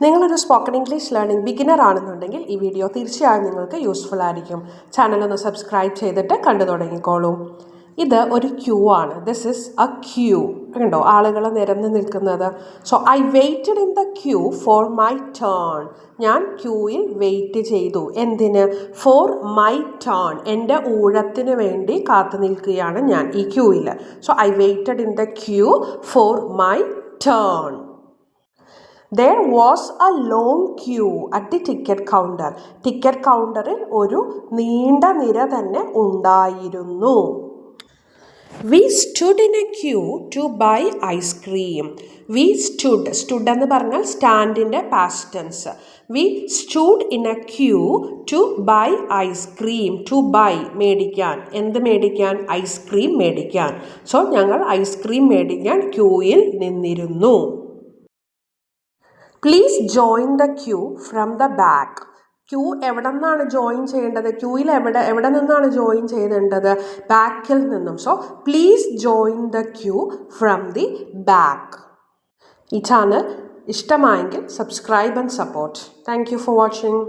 നിങ്ങളൊരു spoken English learning beginner ആണെന്നുണ്ടെങ്കിൽ ഈ വീഡിയോ തീർച്ചയായും നിങ്ങൾക്ക് യൂസ്ഫുൾ ആയിരിക്കും. ചാനൽ ഒന്ന് സബ്സ്ക്രൈബ് ചെയ്തിട്ട് കണ്ടു തുടങ്ങിക്കോളൂ. ഇത് ഒരു ക്യൂ ആണ്. This is a queue. കണ്ടോ ആളുകൾ നിരന്ന് നിൽക്കുന്നത്. So I waited in the queue for my turn. ഞാൻ ക്യൂയിൽ വെയിറ്റ് ചെയ്തു. എന്തിന്? For my turn. എൻ്റെ ഊഴത്തിന് വേണ്ടി കാത്തു നിൽക്കുകയാണ് ഞാൻ ഈ ക്യൂയിൽ. So I waited in the queue for my turn. There was a long queue at the ticket counter. Ticket കൗണ്ടറിൽ ഒരു നീണ്ട നിര തന്നെ ഉണ്ടായിരുന്നു. We stood in a queue to buy ice cream. We stood എന്ന് പറഞ്ഞാൽ സ്റ്റാൻഡിൻ്റെ past tense. We stood in a queue to buy ice cream. To buy മേടിക്കാൻ. എന്ത് മേടിക്കാൻ? ഐസ്ക്രീം മേടിക്കാൻ. സോ ഞങ്ങൾ ഐസ്ക്രീം മേടിക്കാൻ ക്യൂയിൽ നിന്നിരുന്നു. Please join the queue from the back. Queue എവിടെ നിന്നാണ് ജോയിൻ ചെയ്യേണ്ടത്? ക്യൂയിൽ എവിടെ നിന്നാണ് ജോയിൻ ചെയ്യേണ്ടത്? ബാക്കിൽ നിന്നും. So please join the queue from the back. ഈ ചാനൽ ഇഷ്ടമായെങ്കിൽ subscribe and support. Thank you for watching.